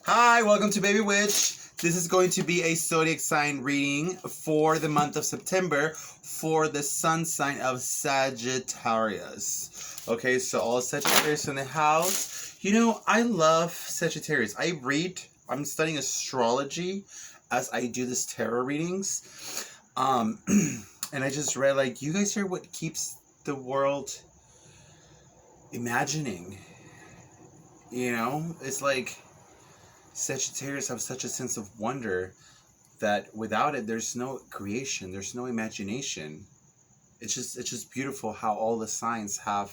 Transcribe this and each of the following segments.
Hi, welcome to Baby Witch. This is going to be a zodiac sign reading for the month of September for the sun sign of Sagittarius. Okay, so all Sagittarius in the house. You know, I love Sagittarius. I'm studying astrology as I do this tarot readings. And I just read, like, you guys are what keeps the world imagining. You know, it's like Sagittarius have such a sense of wonder that without it, there's no creation, there's no imagination. It's just beautiful how all the signs have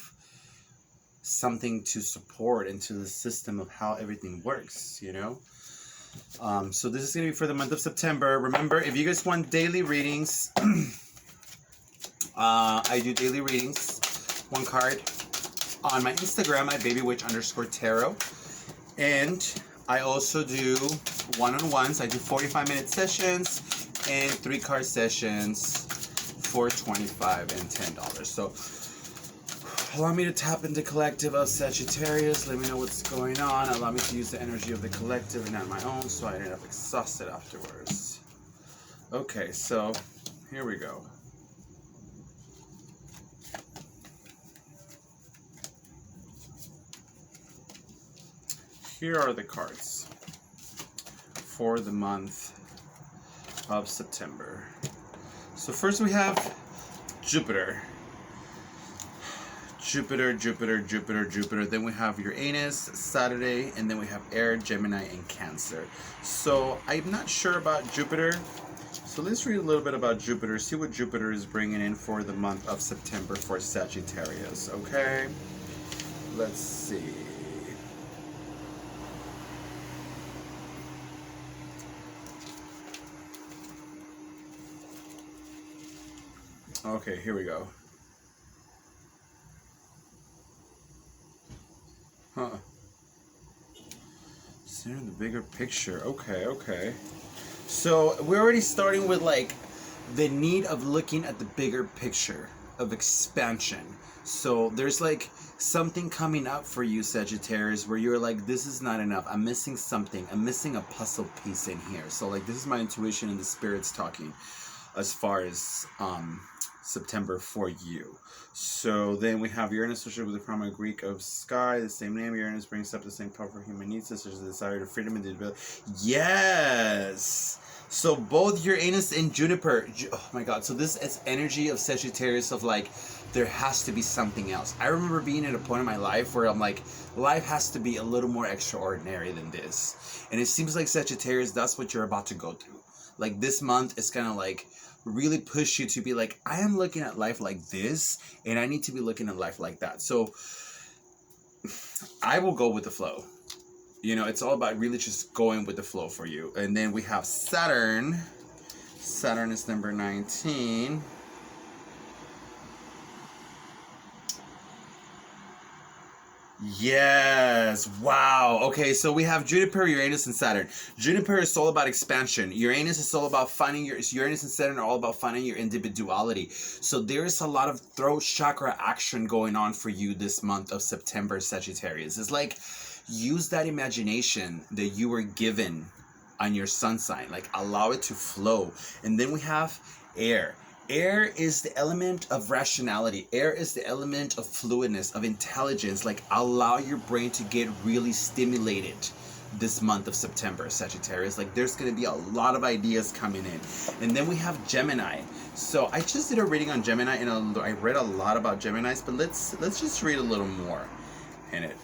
something to support into the system of how everything works, you know? So this is going to be for the month of September. Remember, if you guys want daily readings, I do daily readings, one card, on my Instagram at babywitch_tarot. And I also do one-on-ones. I do 45-minute sessions and 3-card sessions for $25 and $10. So allow me to tap into collective of Sagittarius. Let me know what's going on. Allow me to use the energy of the collective and not my own so I end up exhausted afterwards. Okay, so here we go. Here are the cards for the month of September. So first we have Jupiter. Jupiter. Then we have Uranus, Saturday, and then we have Air, Gemini, and Cancer. So I'm not sure about Jupiter. So let's read a little bit about Jupiter, see what Jupiter is bringing in for the month of September for Sagittarius, okay? Let's see. Okay, here we go. Huh. See the bigger picture. Okay. So we're already starting with like the need of looking at the bigger picture of expansion. So there's like something coming up for you, Sagittarius, where you're like, this is not enough. I'm missing something. I'm missing a puzzle piece in here. So like this is my intuition and the spirits talking as far as September for you. So then we have Uranus associated with the primary Greek of sky, the same name. Uranus brings up the same powerful human needs, such as the desire to freedom and individuality. Yes! So both Uranus and Juniper, oh my god, so this is energy of Sagittarius of like, there has to be something else. I remember being at a point in my life where I'm like, life has to be a little more extraordinary than this. And it seems like Sagittarius, that's what you're about to go through. Like this month is kind of like, really push you to be like, I am looking at life like this, and I need to be looking at life like that. So I will go with the flow. You know, it's all about really just going with the flow for you. And then we have Saturn. Saturn is number 19. Yes. Wow. Okay, so we have Juniper, Uranus, and Saturn. Juniper is all about expansion. Uranus is all about finding Uranus and Saturn are all about finding your individuality. So there is a lot of throat chakra action going on for you this month of September, Sagittarius. It's like, use that imagination that you were given on your sun sign. Like, allow it to flow. And then we have air. Air is the element of rationality. Air is the element of fluidness, of intelligence. Like, allow your brain to get really stimulated this month of September, Sagittarius. Like, there's going to be a lot of ideas coming in. And then we have Gemini. So I just did a reading on Gemini, and I read a lot about Geminis, but let's just read a little more in it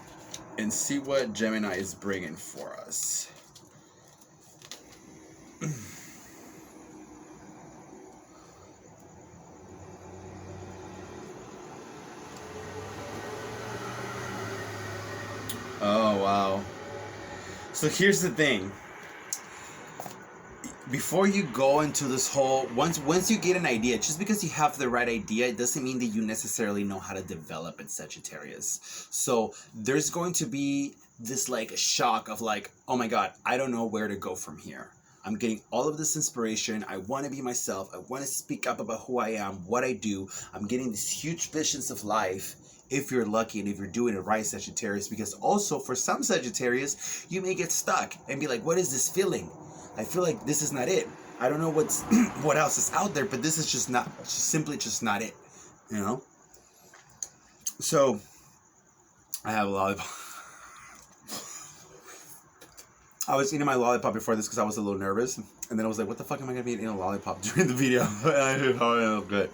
and see what Gemini is bringing for us. Oh, wow. So here's the thing. Before you go into this whole, once you get an idea, just because you have the right idea, it doesn't mean that you necessarily know how to develop it, Sagittarius. So there's going to be this like shock of like, oh my God, I don't know where to go from here. I'm getting all of this inspiration. I want to be myself. I want to speak up about who I am, what I do. I'm getting these huge visions of life. if you're lucky and if you're doing it right, Sagittarius. Because also for some Sagittarius, you may get stuck and be like, what is this feeling? I feel like this is not it. I don't know what's what else is out there, but this is just simply not it, you know? So I have a lollipop. I was eating my lollipop before this because I was a little nervous, and then I was like, what the fuck am I gonna be eating a lollipop during the video? Oh, good.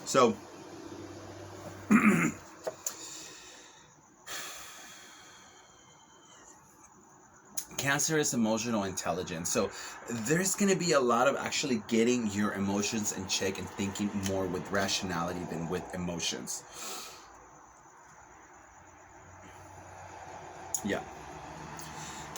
So Cancer is emotional intelligence. So there's going to be a lot of actually getting your emotions in check and thinking more with rationality than with emotions. Yeah.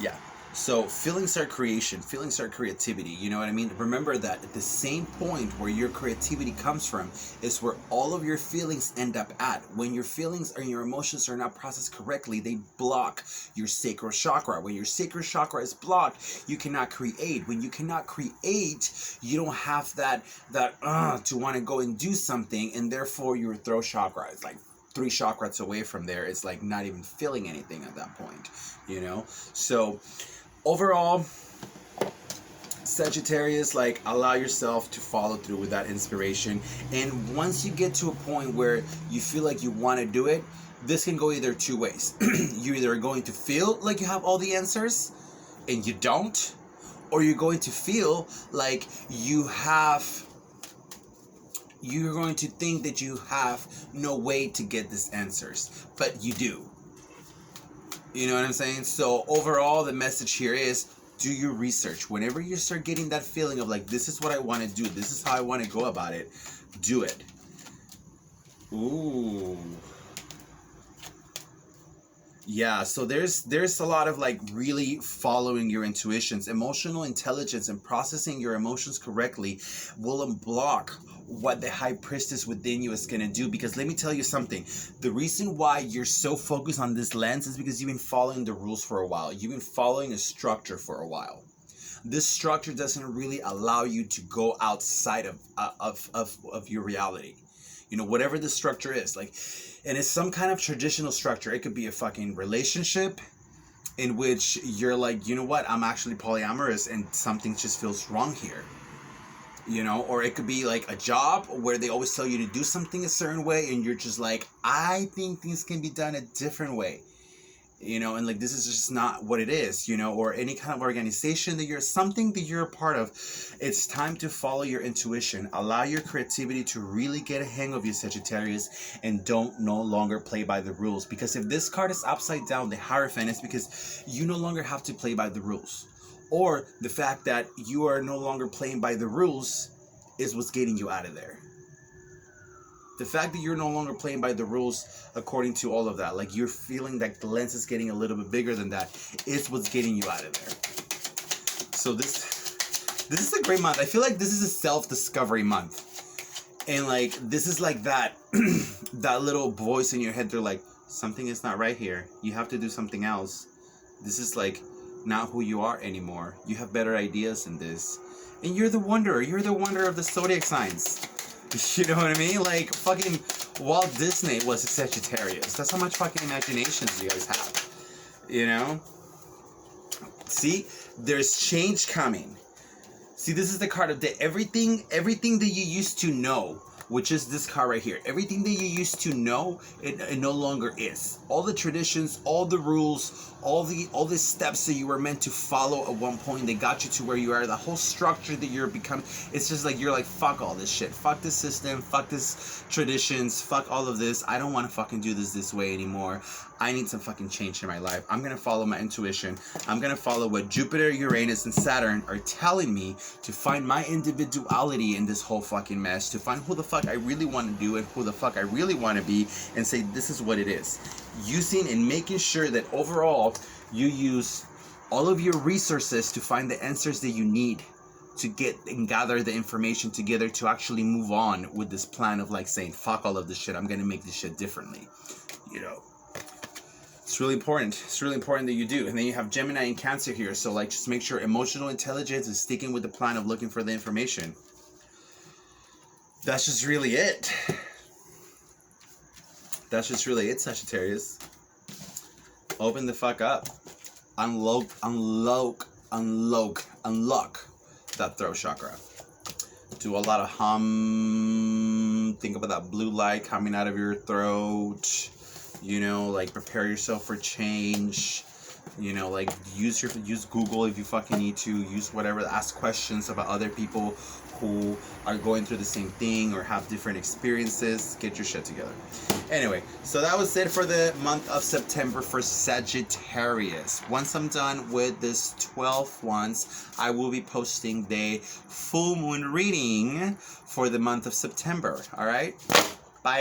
Yeah. So feelings are creation, feelings are creativity, you know what I mean? Remember that at the same point where your creativity comes from is where all of your feelings end up at. When your feelings and your emotions are not processed correctly, they block your sacral chakra. When your sacral chakra is blocked, you cannot create. When you cannot create, you don't have that to want to go and do something, and therefore your throat chakra is like 3 chakras away from there. It's like not even feeling anything at that point, you know? So overall, Sagittarius, like, allow yourself to follow through with that inspiration. And once you get to a point where you feel like you want to do it, this can go either 2 ways. You're either going to feel like you have all the answers and you don't, or you're going to feel like you're going to think that you have no way to get these answers, but you do. You know what I'm saying? So overall, the message here is do your research. Whenever you start getting that feeling of like, this is what I want to do, this is how I want to go about it, do it. Ooh. Yeah, so there's a lot of like really following your intuitions. Emotional intelligence and processing your emotions correctly will unblock what the high priestess within you is going to do. Because let me tell you something, the reason why you're so focused on this lens is because you've been following the rules for a while. You've been following a structure for a while. This structure doesn't really allow you to go outside of your reality. You know, whatever the structure is, like, and it's some kind of traditional structure. It could be a fucking relationship in which you're like, you know what, I'm actually polyamorous and something just feels wrong here. You know, or it could be like a job where they always tell you to do something a certain way and you're just like, I think things can be done a different way. You know, and like, this is just not what it is, you know, or any kind of organization that something that you're a part of. It's time to follow your intuition, allow your creativity to really get a hang of you, Sagittarius, and don't no longer play by the rules. Because if this card is upside down, the Hierophant, is because you no longer have to play by the rules. Or the fact that you are no longer playing by the rules is what's getting you out of there. The fact that you're no longer playing by the rules according to all of that, like you're feeling that the lens is getting a little bit bigger than that, is what's getting you out of there. So this is a great month. I feel like this is a self-discovery month. And like, this is like that, that little voice in your head. They're like, something is not right here. You have to do something else. This is like not who you are anymore. You have better ideas than this. And you're the wanderer. You're the wanderer of the zodiac signs. You know what I mean? Like, fucking Walt Disney was a Sagittarius. That's how much fucking imaginations you guys have. You know? See? There's change coming. See, this is the card of the everything that you used to know, which is this card right here. Everything that you used to know, it no longer is. All the traditions, all the rules, all the steps that you were meant to follow at one point, they got you to where you are. The whole structure that you're becoming, it's just like, you're like, fuck all this shit. Fuck this system, fuck this traditions, fuck all of this. I don't want to fucking do this way anymore. I need some fucking change in my life. I'm going to follow my intuition. I'm going to follow what Jupiter, Uranus, and Saturn are telling me to find my individuality in this whole fucking mess, to find who the fuck I really want to do and who the fuck I really want to be, and say, this is what it is. Using and making sure that overall you use all of your resources to find the answers that you need to get and gather the information together to actually move on with this plan of like saying, fuck all of this shit. I'm going to make this shit differently. You know? It's really important. It's really important that you do. And then you have Gemini and Cancer here. So like, just make sure emotional intelligence is sticking with the plan of looking for the information. That's just really it. that's just really it, Sagittarius. Open the fuck up. Unlock that throat chakra. Do a lot of hum. Think about that blue light coming out of your throat. You know, like prepare yourself for change. You know, like use Google if you fucking need to. Use whatever. Ask questions about other people who are going through the same thing or have different experiences. Get your shit together. Anyway, so that was it for the month of September for Sagittarius. Once I'm done with this 12 ones, I will be posting the full moon reading for the month of September. All right? Bye.